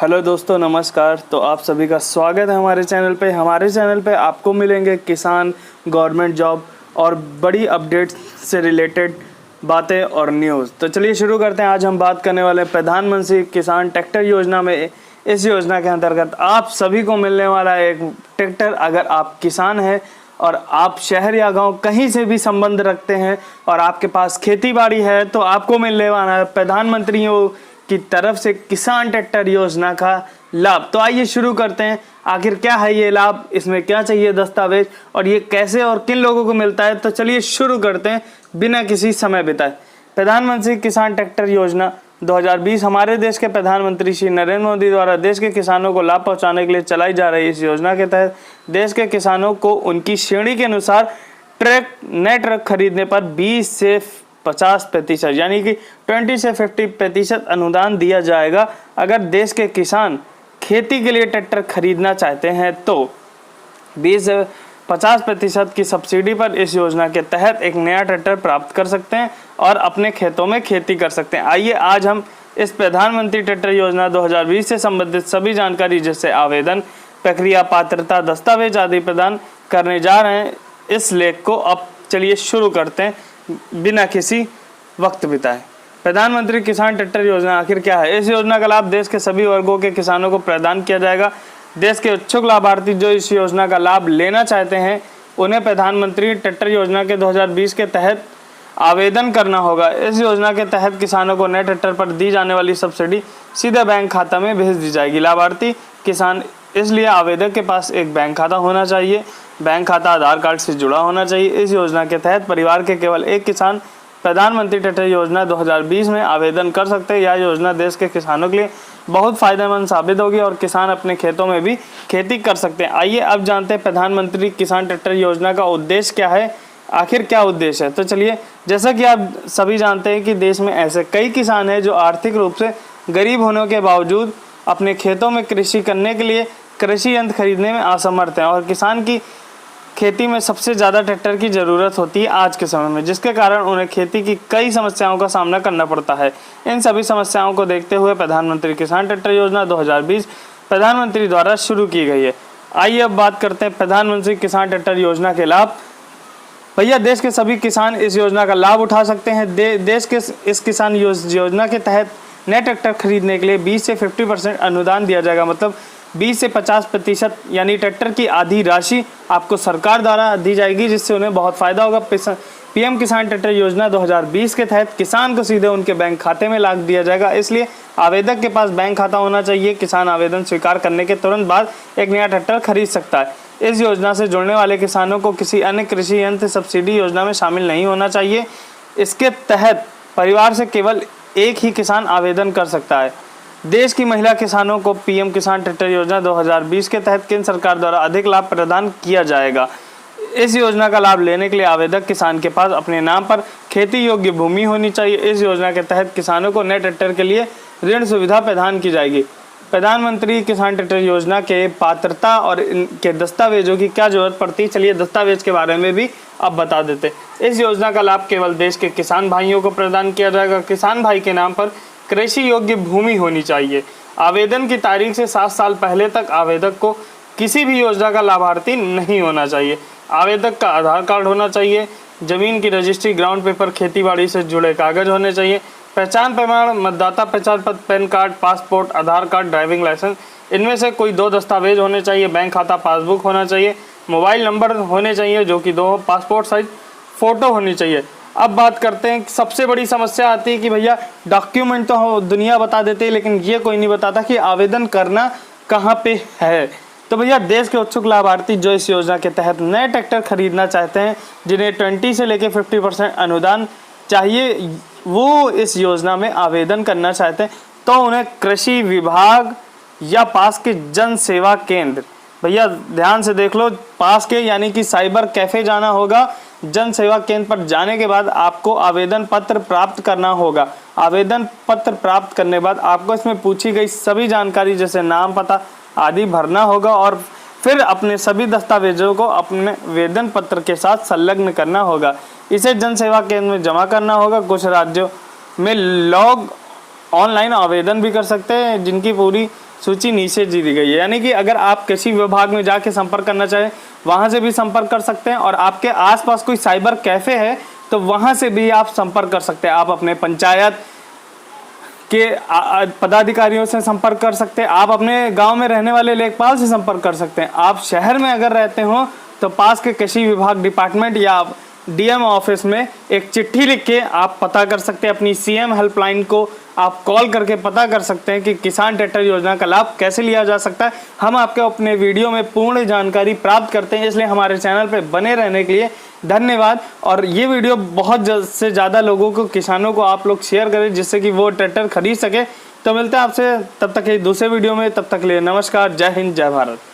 Hello दोस्तों, नमस्कार। तो आप सभी का स्वागत है हमारे चैनल पे आपको मिलेंगे किसान, गवर्नमेंट जॉब और बड़ी अपडेट्स से रिलेटेड बातें और न्यूज़। तो चलिए शुरू करते हैं। आज हम बात करने वाले हैं प्रधानमंत्री किसान ट्रैक्टर योजना में। इस योजना के अंतर्गत आप सभी को मिलने वाला है एक ट्रैक्टर। अगर आप किसान हैं और आप शहर या गांव कहीं से भी संबंध रखते हैं और आपके पास खेती बाड़ी है तो आपको मिलने वाला है प्रधानमंत्रियों की तरफ से किसान ट्रैक्टर योजना का लाभ। तो आइए शुरू करते हैं। आखिर क्या है ये लाभ, इसमें क्या चाहिए दस्तावेज और ये कैसे और किन लोगों को मिलता है। तो चलिए शुरू करते हैं बिना किसी समय बिताए। प्रधानमंत्री किसान ट्रैक्टर योजना 2020 हमारे देश के प्रधानमंत्री श्री नरेंद्र मोदी द्वारा देश के किसानों को लाभ पहुंचाने के लिए चलाई जा रही इस योजना के तहत देश के किसानों को उनकी श्रेणी के अनुसार नए ट्रक खरीदने पर 20 से 50% यानी कि 20 से 50% अनुदान दिया जाएगा। अगर देश के किसान खेती के लिए ट्रैक्टर खरीदना चाहते हैं तो 20 से 50% की सब्सिडी पर इस योजना के तहत एक नया ट्रैक्टर प्राप्त कर सकते हैं और अपने खेतों में खेती कर सकते हैं। आइए आज हम इस प्रधानमंत्री ट्रैक्टर योजना 2020 से संबंधित सभी जानकारी जैसे आवेदन प्रक्रिया, पात्रता, दस्तावेज आदि प्रदान करने जा रहे हैं। इस लेख को अब चलिए शुरू करते हैं बिना किसी वक्त बिताए। प्रधानमंत्री किसान ट्रैक्टर योजना आखिर क्या है? इस योजना का लाभ देश के सभी वर्गों के किसानों को प्रदान किया जाएगा। देश के इच्छुक लाभार्थी जो इस योजना का लाभ लेना चाहते हैं उन्हें प्रधानमंत्री ट्रैक्टर योजना के 2020 के तहत आवेदन करना होगा। इस योजना के तहत किसानों को नए ट्रैक्टर पर दी जाने वाली सब्सिडी सीधे बैंक खाता में भेज दी जाएगी। लाभार्थी किसान इसलिए आवेदक के पास एक बैंक खाता होना चाहिए। बैंक खाता आधार कार्ड से जुड़ा होना चाहिए। इस योजना के तहत परिवार के केवल एक किसान प्रधानमंत्री ट्रैक्टर योजना 2020 में आवेदन कर सकते हैं। यह योजना देश के किसानों के लिए बहुत फायदेमंद साबित होगी और किसान अपने खेतों में भी खेती कर सकते हैं। आइए अब जानते हैं प्रधानमंत्री किसान ट्रैक्टर योजना का उद्देश्य क्या है। आखिर क्या उद्देश्य है? तो चलिए, जैसा कि आप सभी जानते हैं कि देश में ऐसे कई किसान हैं जो आर्थिक रूप से गरीब होने के बावजूद अपने खेतों में कृषि करने के लिए कृषि यंत्र खरीदने में असमर्थ हैं और किसान की खेती में सबसे ज़्यादा ट्रैक्टर की ज़रूरत होती है आज के समय में, जिसके कारण उन्हें खेती की कई समस्याओं का सामना करना पड़ता है। इन सभी समस्याओं को देखते हुए प्रधानमंत्री किसान ट्रैक्टर योजना 2020 प्रधानमंत्री द्वारा शुरू की गई है। आइए अब बात करते हैं प्रधानमंत्री किसान ट्रैक्टर योजना के लाभ। भैया, देश के सभी किसान इस योजना का लाभ उठा सकते हैं। देश के इस किसान योजना के तहत नए ट्रैक्टर खरीदने के लिए 20 से 50% अनुदान दिया जाएगा। मतलब 20 से 50% यानी ट्रैक्टर की आधी राशि आपको सरकार द्वारा दी जाएगी, जिससे उन्हें बहुत फायदा होगा। पीएम किसान ट्रैक्टर योजना 2020 के तहत किसान को सीधे उनके बैंक खाते में लाभ दिया जाएगा। इसलिए आवेदक के पास बैंक खाता होना चाहिए। किसान आवेदन स्वीकार करने के तुरंत बाद एक नया ट्रैक्टर खरीद सकता है। इस योजना से जुड़ने वाले किसानों को किसी अन्य कृषि यंत्र सब्सिडी योजना में शामिल नहीं होना चाहिए। इसके तहत परिवार से केवल एक ही किसान आवेदन कर सकता है। देश की महिला किसानों को पीएम किसान ट्रैक्टर योजना 2020 के तहत केंद्र सरकार द्वारा अधिक लाभ प्रदान किया जाएगा। इस योजना का लाभ लेने के लिए आवेदक किसान के पास अपने नाम पर खेती योग्य भूमि होनी चाहिए। इस योजना के तहत किसानों को नए ट्रैक्टर के लिए ऋण सुविधा प्रदान की जाएगी। प्रधानमंत्री किसान ट्रैक्टर योजना के पात्रता और इनके दस्तावेजों की क्या जरूरत पड़ती है, चलिए दस्तावेज के बारे में भी अब बता देते। इस योजना का लाभ केवल देश के किसान भाइयों को प्रदान किया जाएगा। किसान भाई के नाम पर कृषि योग्य भूमि होनी चाहिए। आवेदन की तारीख से 7 साल पहले तक आवेदक को किसी भी योजना का लाभार्थी नहीं होना चाहिए। आवेदक का आधार कार्ड होना चाहिए। जमीन की रजिस्ट्री, ग्राउंड पेपर, खेतीबाड़ी से जुड़े कागज होने चाहिए। पहचान प्रमाण, मतदाता पहचान पत्र, पैन कार्ड, पासपोर्ट, आधार कार्ड, ड्राइविंग लाइसेंस, इनमें से कोई 2 दस्तावेज होने चाहिए। बैंक खाता पासबुक होना चाहिए। मोबाइल नंबर होने चाहिए जो कि 2, पासपोर्ट साइज फ़ोटो होनी चाहिए। अब बात करते हैं, सबसे बड़ी समस्या आती है कि भैया डॉक्यूमेंट तो दुनिया बता देते हैं लेकिन ये कोई नहीं बताता कि आवेदन करना कहाँ पे है। तो भैया, देश के इच्छुक लाभार्थी जो इस योजना के तहत नए ट्रैक्टर खरीदना चाहते हैं, जिन्हें 20 से लेकर 50% अनुदान चाहिए, वो इस योजना में आवेदन करना चाहते हैं तो उन्हें कृषि विभाग या पास के जन सेवा केंद्र, भैया ध्यान से देख लो, पास के यानी कि साइबर कैफे जाना होगा। जन सेवा केंद्र पर जाने के बाद आपको आवेदन पत्र प्राप्त करना होगा। आवेदन पत्र प्राप्त करने के बाद आपको इसमें पूछी गई सभी जानकारी जैसे नाम, पता आदि भरना होगा और फिर अपने सभी दस्तावेजों को अपने आवेदन पत्र के साथ संलग्न करना होगा। इसे जन सेवा केंद्र में जमा करना होगा। कुछ राज्यों में लोग ऑनलाइन आवेदन भी कर सकते हैं जिनकी पूरी सूची नीचे दी गई है। यानी कि अगर आप कृषि विभाग में जाके संपर्क करना चाहें वहां से भी संपर्क कर सकते हैं, और आपके आसपास कोई साइबर कैफे है तो वहां से भी आप संपर्क कर सकते हैं। आप अपने पंचायत के पदाधिकारियों से संपर्क कर सकते हैं, आप अपने गांव में रहने वाले लेखपाल से संपर्क कर सकते हैं। आप शहर में अगर रहते हो तो पास के कृषि विभाग डिपार्टमेंट या डीएम ऑफिस में एक चिट्ठी लिख के आप पता कर सकते हैं। अपनी सीएम हेल्पलाइन को आप कॉल करके पता कर सकते हैं कि किसान ट्रैक्टर योजना का लाभ कैसे लिया जा सकता है। हम आपके अपने वीडियो में पूर्ण जानकारी प्राप्त करते हैं, इसलिए हमारे चैनल पर बने रहने के लिए धन्यवाद। और ये वीडियो बहुत से ज़्यादा लोगों को, किसानों को आप लोग शेयर करें जिससे कि वो ट्रैक्टर खरीद सके। तो मिलते हैं आपसे तब तक एक दूसरे वीडियो में, तब तक के लिए नमस्कार, जय हिंद, जय भारत।